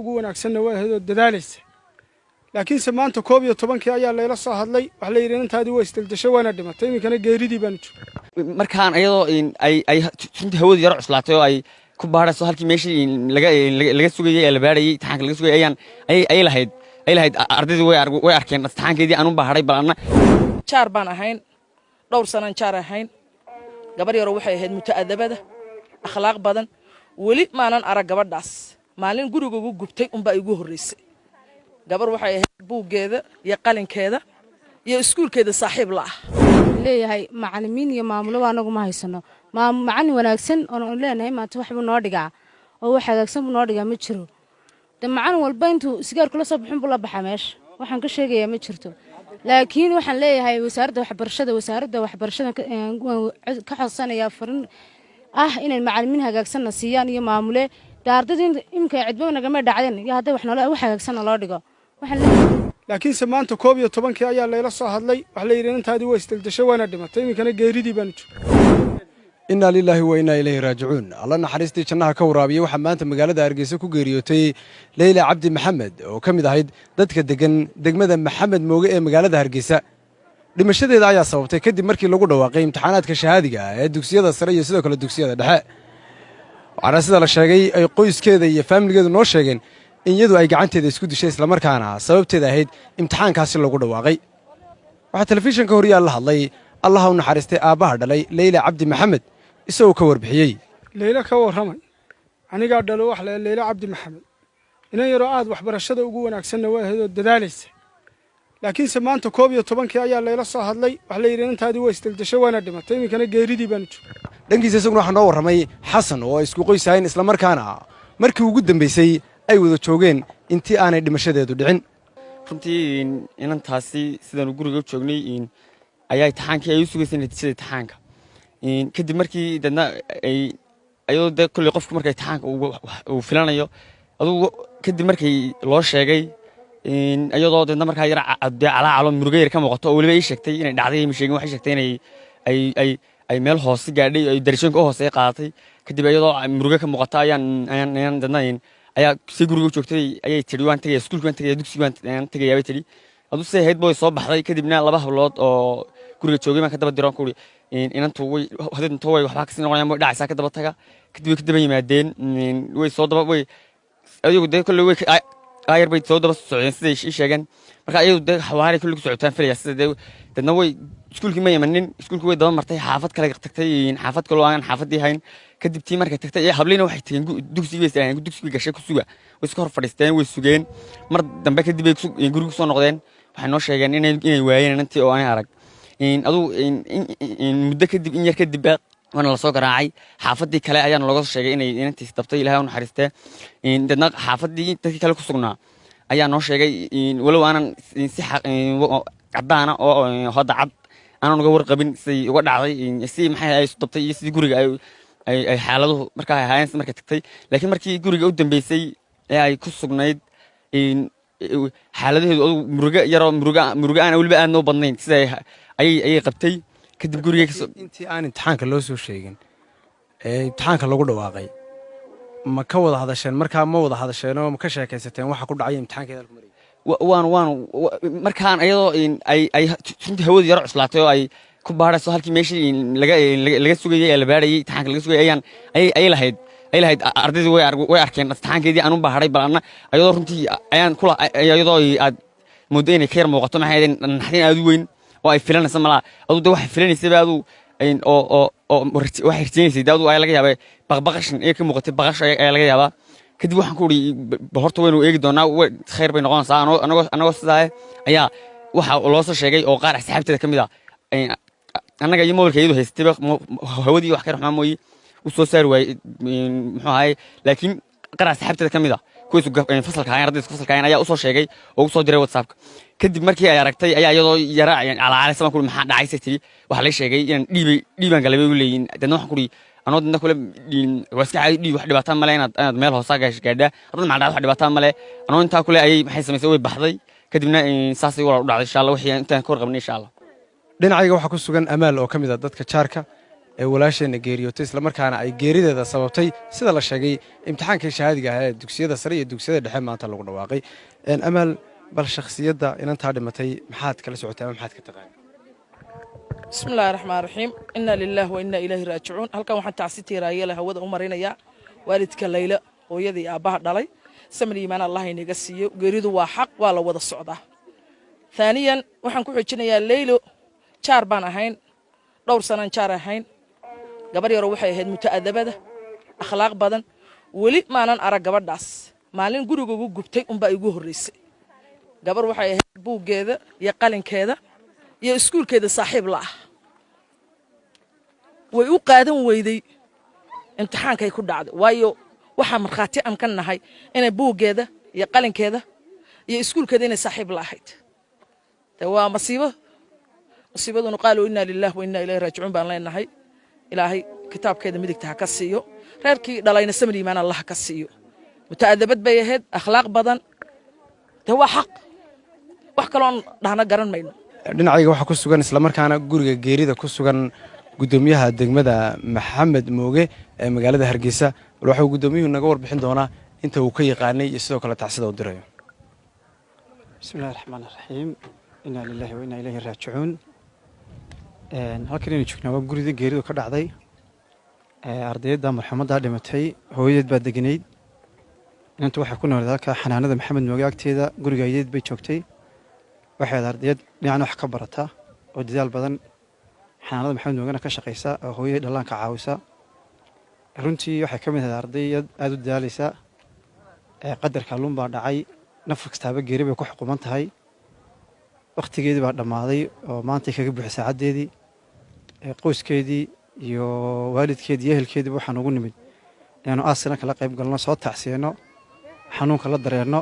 ugu wanaagsanna waa ahayd oo dadaalaysa laakiin maanta 11 ayaa layla soo hadlay wax la yiraahdeen intaadii way isdaldashay waana dhimatay iminkana geeridii baan joognaa markaan ayadoo ay runtii hawada yar cuslaatay oo ay ku baarayso halkii meeshii laga sugayay ee la baarayay taxanka laga sugayay ay lahayd ardaydu way arkeen taxankeedii aan u baaharay balanna jaar baan ahayn dhowr sano jaar ahayn gabar yar waxay ahayd mutaadabada akhlaaq badan wali maanan arag gabadhaas maalin guriga ugu gubtay unba igu horeysay gabar waxay ahayd buugeeda iyo qalinkeeda iyo iskuulkeeda saaxiib la ah leeyahay macallimiin iyo maamulo anagu ma haysano macallin wanaagsan oo leenahay maanta waxba noo dhigaa oo wax hagaagsan noo dhigaa ma jiro macallin walba intuu sigaar kula soo bixin buu la baxaa meesha waxaan ka sheegayaa ma jirto laakiin waxaan leeyahay wasaaradda waxbarashada ka codsanaya farin ah inay macallimiin hagaagsan siiyaan iyo maamule ardayda imka cidba nagama dhacdeen iyo hadday wax hagaagsan loo dhigo laakiin maanta 11 ayaa layla soo hadlay wax la yiraahdeen intaadii way isdaldashay waana dhimatay iminkana geeridii baan joognaa inna lillahi wa inna ilayhi raaji'uun alla naxariistii jannaha ka waraabiye waxa maanta magaalada Hargeysa ku geeriyootay Leyla Cabdi Maxamed oo kamid ahayd dadka degan degmada Maxamed Mooge ee magaalada Hargeysa dhimashadeeda ayaa sababtay kadib markii lagu dhawaaqay imtixaanaadka shahaadiga ee dugsiyada sare iyo sidoo kale dugsiyada dhexe waxaana sida la sheegay ay qoyskeeda iyo familkeedu noo sheegeen in iyadu ay gacanteeda isku dishay isla markaana sababteeda ahayd imtixaankaasi lagu dhawaaqay waxa telefishinka horiyaal la hadlay Allah u naxariistay aabaha dhalay Leyla Cabdi Maxamed isagoo ka warbixiyay Leyla ka waramay aniga dhalo wax la Leyla Cabdi Maxamed inay yaro aad waxbarashada ugu wanaagsanna waa ahayd oo dadaalaysa laakiin maanta 11 ayaa layla soo hadlay wax la yiraahdeen intaadii way isdaldashay waana dhimatay iminkana geeridii baan joognaa dhankiisa isaguna waxa noo waramay Xasan oo isku qoysayn isla markaana markii ugu dambeysay ay wada joogeen intii aanay dhimashadeedu dhicin runtii inantaasi sidaan guriga u joognay ayaa taxankii ay u sugaysay natiijada taxanka kadib markii dadna ayadoo de kulli qofku markay taxanka uu filanayo adigu kadib markii loo sheegay ayadoo dadna markaa yar calaacalo muruga yar ka muuqato oo waliba ay sheegtay inay dhacday ma sheegin waxay sheegtay inay ay meel hoose gaadhay ay darashanka hoose ay qaadatay kadib ayadoo muruga ka muuqata ayaan dadna ayaa si guriga u joogtay ayay tiri waan tagay iskuulka waan tagay dugsiga waan tagay bay tiri adu say head boy soo baxday kadibna laba hablood oo guriga joogay ma ka daba diroon kuri inantu way hadintu way waxba ka sii noqonayaan way dhacaysaa ka daba taga kadib way ka daba yimaadeen way soo daba way ayagu de kulli way ayar bay soo daba socdeen sida ay sheegeen marka ayagu de xawaari kulli ku socotaan filaya sida dadna way iskuulkii ma yamanin iskuulkii way daba martay xaafad kale tagtay xaafad kale oo aan xaafadii hayn kadib tii markay tagtay hablina waxay tageen dugsiga gashay ku suga way iska hor fadhiisteen way sugeen mar dambe kadib ay guriga soo noqdeen waxay noo sheegeen inay waayeen inantii oo aan arag adu muddo kadib in yar kadib waana la soo garaacay xaafadii kale ayaana looga soo sheegay inay inantiis dabtay ilaahay u naxariistee dadna xaafadii dadkii kale ku sugnaa ayaa noo sheegay walow aanan si caddaana oo hadda cad aanan uga warqabin siday uga dhacday si maxay ay isu dabtay iyo sidii guriga ay xaaladuhu markaa ahaayeen markay tagtay laakiin markii guriga u dambeysay ee ay ku sugnayd xaaladaheedu adigu muruga yaroo muruga aan weliba aad noo badnayn sida ayay qabtay kadib guriga intii aan imtixaanka loo soo sheegin ee imtixaanka lagu dhawaaqay ma ka wada hadasheen markaa ma wada hadasheen oo ma ka sheekaysateen waxa ku dhacay imtixaankeeda ku maray waan markaan ayadoo ay runtii hawada yar cuslaatay oo ay ku baarayso halkii meeshii laga sugayay ee la baarayay taxanka laga sugayay ay lahayd ardaydu way arkeen taxankeedii aan u baaharay balanna ayadoo runtii ayadoo aad moodo inay ka yar muuqato maxay ahayd naxdin aad u weyn oo ay filanayso malaa adu de waxay filanaysay adu waxay rajaynaysay adu ay laga yaabay baqbaqashan ee ka muuqatay baqash ayaa laga yaabaa kadib waxaan ku uri horta waynu eegi doonaa khayr bay noqonaysaa anagoo sidaa ayaa waxa loo soo sheegay oo qaar asxaabteeda ka mid ah annaga iyo mobilka iyadu haystayba hawadii wax ka raxmaa mooye u soo saari waayey muxuu ahaye laakiin qaar asxaabteeda ka mid ah kuwiisu fasalka ahayn ardayda fasalka ahayn ayaa u soo sheegay oo u soo diray WhatsApp kadib markii ay aragtay ayaa iyadoo yara calaacalaysan ku maxaa dhacay tiri waxa la sheegay in dhiiban galabay u leeyin dadna waxaan ku ri anoo dadna kule waska dhiib wax dhibaato ma leh inaad meel hoos gaadha dad ma dhacdo wax dhibaato ma leh anoo inta kule ay maxay sameysay way baxday kadibna saasay walaal u dhacday insha Allah wixii intaan ka warqabnay insha Allah dhinacayga waxa ku sugan Amaal oo kamid ah dadka jaarka ee walaasheenna geeriyootay islamarkaana ay geerideeda sababtay sida la sheegay imtixaankii shahaadiga ahaa ee dugsiyada sare iyo dugsiyada dhexe maanta lagu dhawaaqay. Amaal, bal shakhsiyadda inantaa dhimatay maxaad kala socotay ama maxaad ka taqaanay? bismillaahi raxmaan raxiim inna lilaahi wa inna ilaahi raajicuun. halkan waxaan tacsi tiiraayele hawada u marinayaa waalidka Layla hooyadii aabbaha dhalay samir iimaan allah inaga siiyo. geeridu waa xaq, waa la wada socdaa. ثانيا waxaan ku xijinayaa Laylo jaar baan ahayn dhowr sanaan jaar ahayn gabar yar waxay ahayd mutaadabada akhlaaq badan wali maanan arag gabadhaas maalin guriga ugu gubtay unba igu horeysay. gabar waxay ahayd buugeeda iyo qalinkeeda iyo iskuulkeeda saaxiib la ah way u qaadan weyday imtixaankay ku dhacday waayo waxa marxaati aan ka nahay inay buugeeda iyo qalinkeeda iyo iskuulkeeda inay saaxiib la ahayd. waa masiibaduna qaaluu inna lilaahi wa inna ilayhi raajicuun baan leenahay. ilaahay kitaabkeeda midigta ha ka siiyo, reerkii dhalayna samir iimaan allah ka siiyo. mutaadabad bay ahayd, akhlaaq badan. waa xaq, wax kaloon dhahna garan mayno. dhinacayga waxaa ku sugan islamarkaana guriga geerida ku sugan gudoomiyaha degmada Maxamed Mooge ee magaalada Hargeysa. bal waxa uu gudoomiyuhu naga warbixin doonaa inta uu ka yaqaanay iyo sidoo kale tacsida uu dirayo. bismillaahi raxmaani raxiim inna lilaahi wa inna ilayhi raajicuun. halkan aynu joognaa waa gurida geeridu ka dhacday. ardayda marxumadda dhimatay hooyadeed baa deganayd. inantu waxay ku noolayd halka xanaanada Maxamed Mooge agteeda. guriga ayadeed bay joogtay. waxay ahayd ardayad dhinacan wax ka barata oo dadaal badan xanaanada Maxamed Moogena ka shaqaysa oo hooyadii dhallaanka caawisa. runtii waxay ka mid ahayd ardayad aad u dadaalaysa. qadarka luun baa dhacay, naf kastaaba geeri bay ku xukuman tahay. wakhtigeedii baa dhammaaday oo maantay kaga buuxay saacaddeedii. qoyskeedii iyo waalidkeedii iyo ehelkeediiba waxaan ugu nimid inaanu aasina kala qayb galno, soo tacsiyeenno, xanuunka la dareenno.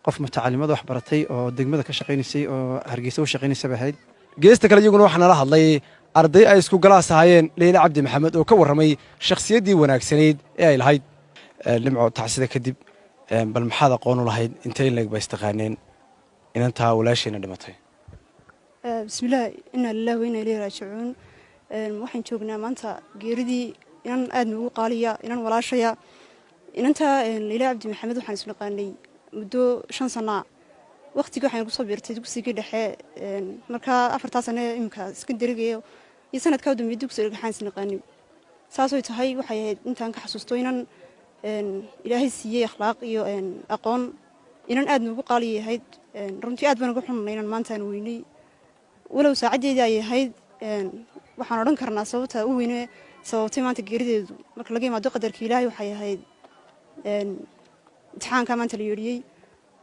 qof mutacallimada wax baratay oo degmada ka shaqaynaysay oo Hargeysa u shaqaynaysay bay ahayd. geesta kale iyaguna waxaa nala hadlay arday ay isku galaas ahaayeen Layla Cabdi Maxamed oo ka warramay shakhsiyaddii wanaagsanayd ee ay lahayd. nimco tacsida kadib bal maxaad aqoon u lahayd intay leeg ba istaqaaneen inantaa walaasheenna dhimatay? bismillaahi inna lilaahi wa inna ilayhi raajicuun. waxaan joognaa maanta geeridii inan aad noogu qaaliya, inan walaashaya. inantaa Layla Cabdi Maxamed waxaan isla qaanay muddo 5 sano. waqtiga waxaan ku soo biirtay dugsiga dhexe markaa 4 sano imka iska darigayo iyo sanadka u dambeeyay dugsiga waxaan isla qaanay. saasoo tahay waxay ahayd intaan ka xasuusto inan ilaahay siiyay akhlaaq iyo aqoon inan aad noogu qaaliyahay. runtii aad baan uga xunnay inan maanta aan weynay walow saacadeedii ay ahayd. waxaan odhan karnaa sababta u weynee sababtay maanta geerideedu marka laga yimaado qadarka ilaahay waxay ahayd imtixaanka maanta la yeedhiyey.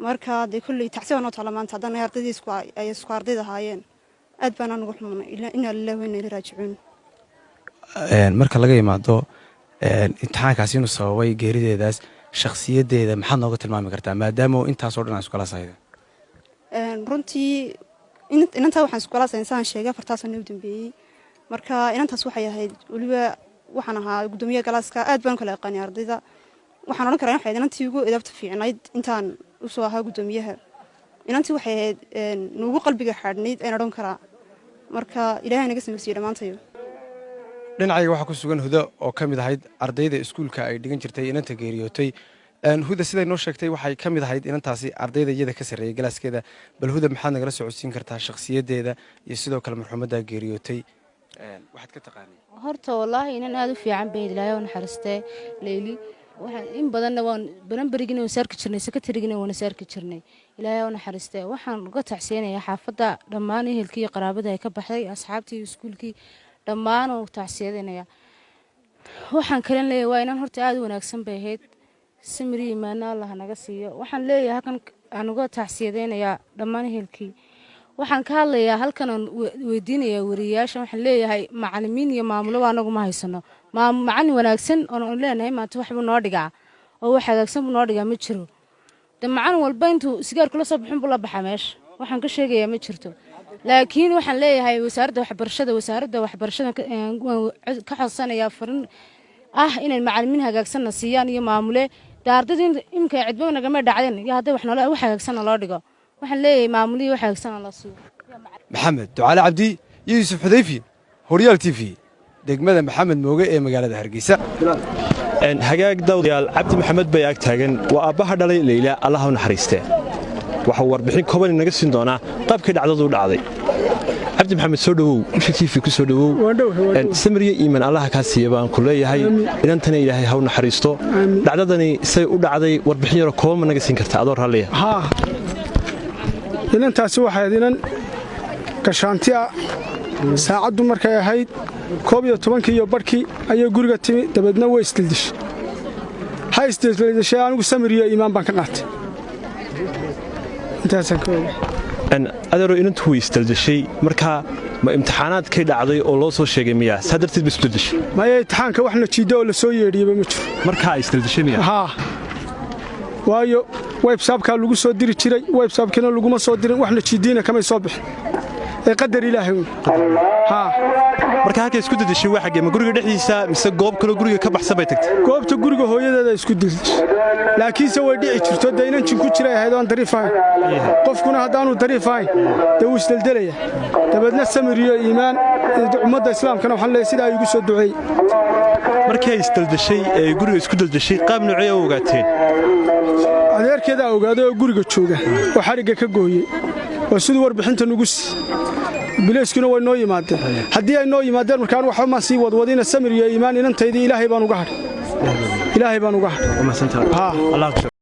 marka dee kolley tacsiba noo taala maanta haddana ardaydii ay isku ardayda ahaayeen aad baanaan uga xunnay. inna lilaahi wa inna ilayhi raajicuun. marka laga yimaado imtixaankaasi inuu sababay geerideedaas, shakhsiyaddeeda maxaad nooga tilmaami kartaa maadaama intaasoo dhan aan isku kala sayday? runtii inantaa waxaan isku kala saynsaan sheegay 4 sano u dambeeyay. marka inantaas waxay ahayd waliba waxaan ahaa gudoomiyaha galaaska, aad baan kala aqaanay ardayda. waxaan odhan karaa waxay inantii ugu edabta fiicnayd intaan u soo ahaa gudoomiyaha. inantii waxay ahayd nuugu qalbiga xaadhnayd ayaan odhan karaa. marka ilaahay naga samaysiyo dhammaantayo. dhinacayga waxaa ku sugan Huda oo ka mid ahayd ardayda iskuulka ay dhigan jirtay inanta geeriyootay. Huda siday noo sheegtay waxay ka mid ahayd inantaasi ardayda iyada ka sarreeyay galaaskeeda. bal Huda maxaad nagala socodsiin kartaa shakhsiyaddeeda iyo sidoo kale marxumadda geeriyootay waxaad ka taqaanay? horta wallaahi inan aad u fiican bay ilaahay u naxariistay Layli. waxaan in badanna waan baranbarigina waan saarki jirnay, sakatarigina waan saarki jirnay. ilaahay u naxariistay. waxaan uga tacsiyeenayaa xaafadda dhammaan ehelkii iyo qaraabada ay ka baxday, asxaabtii iyo iskuulkii dhammaan oo tacsiyeenaya. waxaan kale leeyahay waa inan horta aad u wanaagsan bay ahayd. samir iimaan allah naga siiyo. waxaan leeyahay halkan aan uga tacsiyeenayaa dhammaan ehelkii. waxaan ka hadlayaa halkan aan weydiinayaa wariyaasha. waxaan leeyahay macallimiin iyo maamulo anagu ma haysano. macallin wanaagsan oo leenahay maanta waxbuu noo dhigaa oo wax hagaagsan buu noo dhigaa ma jiro. de macallin walba intuu sigaar kula soo bixin buu la baxaa meesha. waxaan ka sheegayaa ma jirto. laakiin waxaan leeyahay wasaaradda waxbarashada ka codsanayaa farin ah inay macallimiin hagaagsanna siiyaan iyo maamule. ardayda imka cidba nagama dhacdeen iyo hadday wax hagaagsanna loo dhigo. waxaan leeyahay maamulihi wax hagaagsanna loo siiyo. Maxamed Ducaale Cabdi iyo Yuusuf Xudayfi, Horyaal TV, degmada maxamed mooge ee magaalada hargeysa. hagaag daawadayaal cabdi maxamed bay ag taagan waa aabbaha dhalay Leyla Allah ha naxariiste waxa uu warbixin kooban inaga siin doonaa qaabkii dhacdadu dhacday. cabdi maxamed soo dhawow TV ku soo dhawow samriye iiman Allah ka siiyo baan ku leeyahay inantana Ilaahay ha u naxariisto dhacdadani say u dhacday warbixin yar kooban naga siin kartaa adoo raalliya. inantaasi waxay inan gashaanti ah saacadu markay ahayd 11 iyo barkii ayay guriga timi dabadna way isdildishay ha isdildishay anigu samriye iiman baan ka qaatay intaasan ka adaro inantu way isdildishay marka ma imtixaanaad ka dhacday oo loo soo sheegay miyaa sadartid bis isdildishay ma imtixaanka wax natiijo oo la soo yeedhiyay ma jiro marka ay isdildishay miyaa waayo website-ka lagu soo diri jiray website-kana laguma soo dirin wax natiijina kama soo bixin ee qadar Ilaahay marka halka isku dadishay waxa geema guriga dhexdiisa mise goob kale guriga ka baxsan bay tagtay goobta guriga hooyadeeda isku dilday laakiin se way dhici jirto daynan jin ku jiray hay'adaan dariifay qofkuna hadaanu dariifay dawuu isdildelaya dabadna samiriyo iimaan ummadda islaamkana waxaan leeyahay sida ay ugu soo duceeyay markay isdildishay ee guriga isku dildishay qaab nuucay oo ogaateen adeerkeeda ogaaday oo guriga jooga oo xariga ka gooyay oo sidoo warbixinta nugu bilayskuna way noo yimaadeen haddii ay noo yimaadeen markaan waxa ma sii wadwadina samir iyo iimaan inanteedii Ilaahay baan uga hadhay